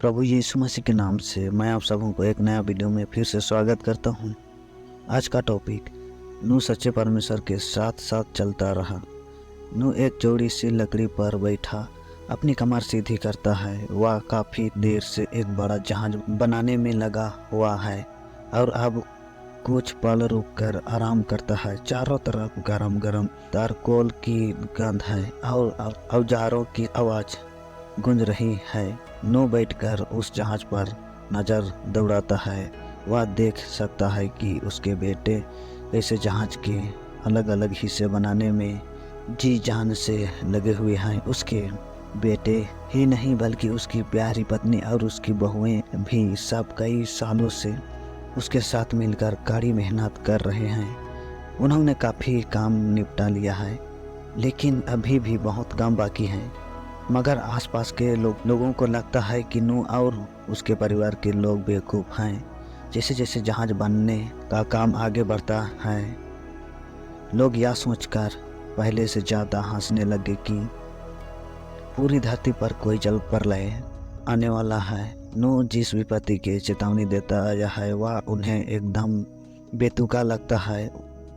प्रभु यीशु मसीह के नाम से मैं आप सबों को एक नया वीडियो में फिर से स्वागत करता हूं। आज का टॉपिक नूह सच्चे परमेश्वर के साथ साथ चलता रहा। नूह एक चौड़ी सी लकड़ी पर बैठा अपनी कमर सीधी करता है। वह काफ़ी देर से एक बड़ा जहाज बनाने में लगा हुआ है और अब कुछ पल रुक कर आराम करता है। चारों तरफ गरम गरम तारकोल की गंध है और औजारों की आवाज़ गूंज रही है। नूह बैठकर उस जहाज पर नज़र दौड़ाता है। वह देख सकता है कि उसके बेटे ऐसे जहाज के अलग अलग हिस्से बनाने में जी जान से लगे हुए हैं। उसके बेटे ही नहीं बल्कि उसकी प्यारी पत्नी और उसकी बहुएं भी सब कई सालों से उसके साथ मिलकर कड़ी मेहनत कर रहे हैं। उन्होंने काफ़ी काम निपटा लिया है, लेकिन अभी भी बहुत काम बाकी है। मगर आसपास के लोगों को लगता है कि नूह और उसके परिवार के लोग बेवकूफ़ हैं। जैसे जैसे जहाज बनने का काम आगे बढ़ता है, लोग यह सोचकर पहले से ज़्यादा हंसने लगे कि पूरी धरती पर कोई जल प्रलय आने वाला है। नूह जिस विपत्ति की चेतावनी देता आया है वह उन्हें एकदम बेतुका लगता है।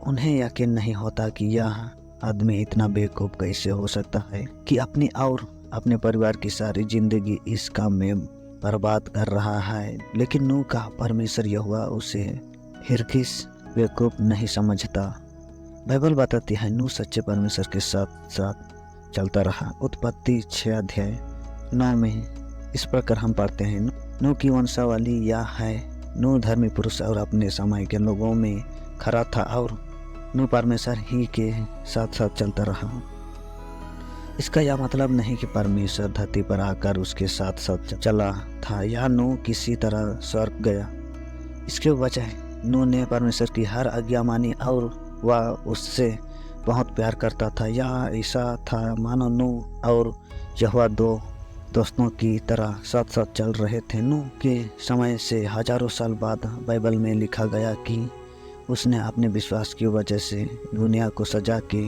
उन्हें यकीन नहीं होता कि यह आदमी इतना बेवकूफ़ कैसे हो सकता है कि अपनी और अपने परिवार की सारी जिंदगी इस काम में बर्बाद कर रहा है। लेकिन नूह का परमेश्वर यहोवा उसे हिरगिज़ बेवकूफ़ नहीं समझता। बाइबल बताती है नूह सच्चे परमेश्वर के साथ साथ चलता रहा। उत्पत्ति 6 अध्याय 9 में इस प्रकार हम पढ़ते हैं, नूह की वंशावली यह है। नूह धर्मी पुरुष और अपने समय के लोगों में खरा था और नूह परमेश्वर ही के साथ साथ चलता रहा। इसका यह मतलब नहीं कि परमेश्वर धरती पर आकर उसके साथ साथ चला था या नूह किसी तरह स्वर्ग गया। इसके बजाय नूह ने परमेश्वर की हर आज्ञा मानी और वह उससे बहुत प्यार करता था। यह ऐसा था मानो नूह और यहोवा दो दोस्तों की तरह साथ साथ चल रहे थे। नूह के समय से हजारों साल बाद बाइबल में लिखा गया कि उसने अपने विश्वास की वजह से दुनिया को सजा के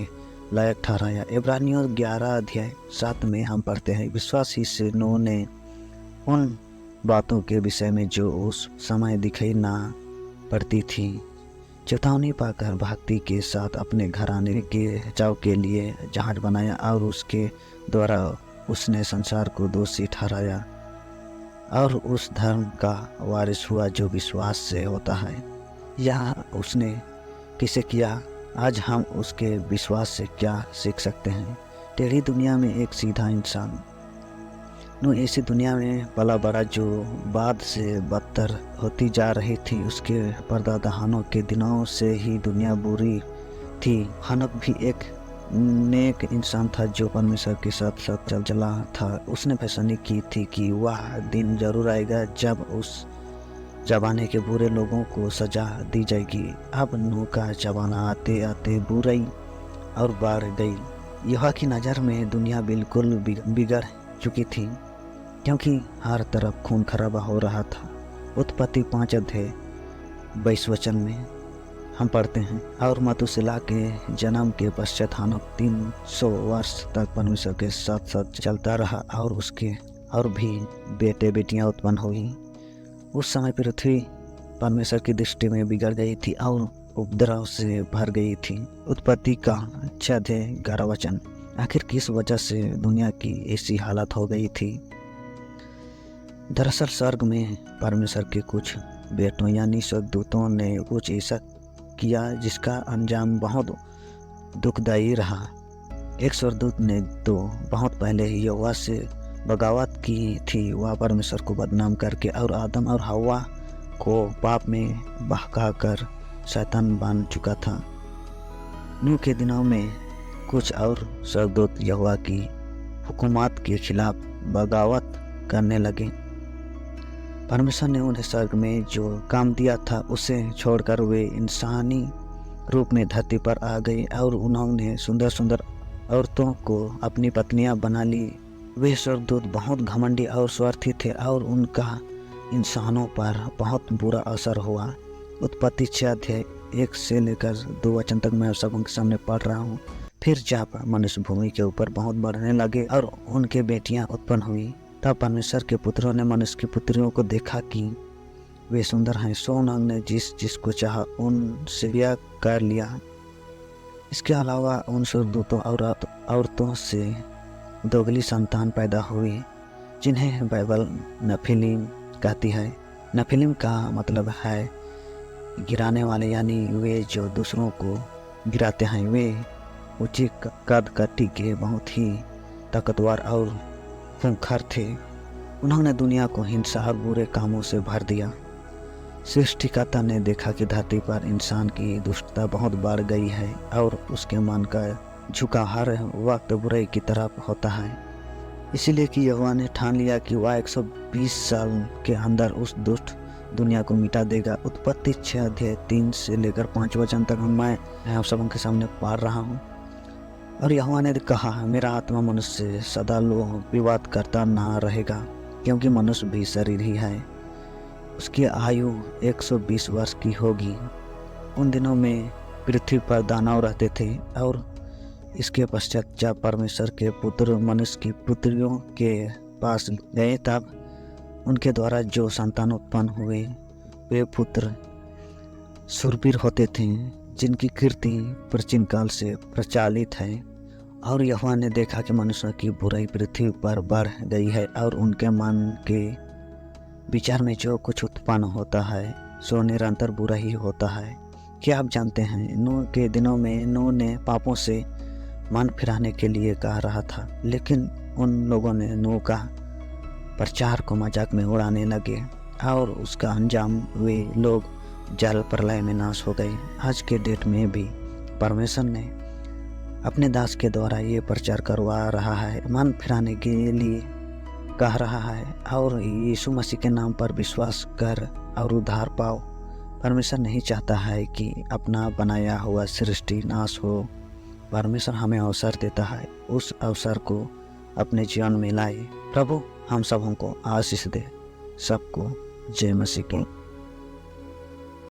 लायक ठहराया। इब्रानियों 11 अध्याय 7 में हम पढ़ते हैं, विश्वास ही से नूह ने उन बातों के विषय में जो उस समय दिखाई ना पड़ती थी चेतावनी पाकर भक्ति के साथ अपने घराने के बचाव के लिए जहाज बनाया और उसके द्वारा उसने संसार को दोषी ठहराया और उस धर्म का वारिस हुआ जो विश्वास से होता है। यह उसने किसे किया? आज हम उसके विश्वास से क्या सीख सकते हैं? टेढ़ी दुनिया में एक सीधा इंसान। नूह ऐसी दुनिया में पला बड़ा जो बाद से बदतर होती जा रही थी। उसके परदादा हनोक के दिनों से ही दुनिया बुरी थी। हनोक भी एक नेक इंसान था जो परमेश्वर के साथ साथ चला था। उसने फैसला की थी कि वह दिन जरूर आएगा जब उस जमाने के बुरे लोगों को सजा दी जाएगी। अब नूह का जमाना आते आते बुराई और बढ़ गई। यहोवा की नज़र में दुनिया बिल्कुल बिगड़ चुकी थी क्योंकि हर तरफ खून खराबा हो रहा था। उत्पत्ति 5 अध्याय 22 वचन में हम पढ़ते हैं, और मतुशिला के जन्म के पश्चात हनोक 300 वर्ष तक परमेश्वर के साथ साथ चलता रहा और उसके और भी बेटे बेटियां उत्पन्न हुई। उस समय पृथ्वी परमेश्वर की दृष्टि में बिगड़ गई थी और उपद्रव से भर गई थी। उत्पत्ति का 6 अध्याय 11 वचन। आखिर किस वजह से दुनिया की ऐसी हालत हो गई थी? दरअसल स्वर्ग में परमेश्वर के कुछ बेटों यानी स्वर्गदूतों ने कुछ ऐसा किया जिसका अंजाम बहुत दुखदायी रहा। एक स्वर्गदूत ने तो बहुत पहले ही यहोवा से बगावत की थी। वह परमेश्वर को बदनाम करके और आदम और हव्वा को पाप में बहकाकर शैतान बन चुका था। नूह के दिनों में कुछ और स्वर्गदूत यहोवा की हुकूमत के खिलाफ बगावत करने लगे। परमेश्वर ने उन्हें स्वर्ग में जो काम दिया था उसे छोड़कर वे इंसानी रूप में धरती पर आ गए और उन्होंने सुंदर सुंदर औरतों को अपनी पत्नियां बना ली। वे स्वर्गदूत बहुत घमंडी और स्वार्थी थे और उनका इंसानों पर बहुत बुरा असर हुआ। उत्पत्ति 6 अध्याय 1 से लेकर 2 वचन तक मैं सबों के सामने पढ़ रहा हूँ। फिर जब मनुष्य भूमि के ऊपर बहुत बढ़ने लगे और उनके बेटियां उत्पन्न हुई तब परमेश्वर के पुत्रों ने मनुष्य की पुत्रियों को देखा कि वे सुंदर हैं, सो उन्होंने जिसको चाहा उनसे ब्याह कर लिया। इसके अलावा उन स्वर्गदूतों और औरतों से दोगली संतान पैदा हुई, जिन्हें बाइबल नफिलीम कहती है। नफिलीम का मतलब है गिराने वाले, यानी वे जो दूसरों को गिराते हैं। वे ऊंची कद काठी के बहुत ही ताकतवर और खूंखार थे। उन्होंने दुनिया को हिंसा और बुरे कामों से भर दिया। सृष्टिकर्ता ने देखा कि धरती पर इंसान की दुष्टता बहुत बढ़ गई है और उसके मन का झुकाव हर वक्त बुराई की तरफ होता है। इसीलिए कि यहोवा ने ठान लिया कि वह 120 साल के अंदर उस दुष्ट दुनिया को मिटा देगा। उत्पत्ति 6 अध्याय 3 से लेकर 5 वचन तक मैं आप सबों के सामने पढ़ रहा हूँ। और यहोवा ने कहा, मेरा आत्मा मनुष्य से सदा विवाद करता ना रहेगा, क्योंकि मनुष्य भी शरीर ही है। उसकी आयु 120 वर्ष की होगी। उन दिनों में पृथ्वी पर दानव रहते थे। और इसके पश्चात जब परमेश्वर के पुत्र मनुष्य की पुत्रियों के पास गए, तब उनके द्वारा जो संतान उत्पन्न हुए वे पुत्र शूरवीर होते थे, जिनकी कीर्ति प्राचीन काल से प्रचलित है। और यहोवा ने देखा कि मनुष्य की बुराई पृथ्वी पर बढ़ गई है और उनके मन के विचार में जो कुछ उत्पन्न होता है सो निरंतर बुरा ही होता है। क्या आप जानते हैं, नूह के दिनों में नूह ने पापों से मन फिराने के लिए कह रहा था, लेकिन उन लोगों ने नूह का प्रचार को मजाक में उड़ाने लगे और उसका अंजाम वे लोग जल प्रलय में नाश हो गए। आज के डेट में भी परमेश्वर ने अपने दास के द्वारा ये प्रचार करवा रहा है, मन फिराने के लिए कह रहा है और यीशु मसीह के नाम पर विश्वास कर और उद्धार पाओ। परमेश्वर नहीं चाहता है कि अपना बनाया हुआ सृष्टि नाश हो। परमेश्वर हमें अवसर देता है, उस अवसर को अपने जीवन में लाए। प्रभु हम सबों को आशीष दे। सबको जय मसीह की।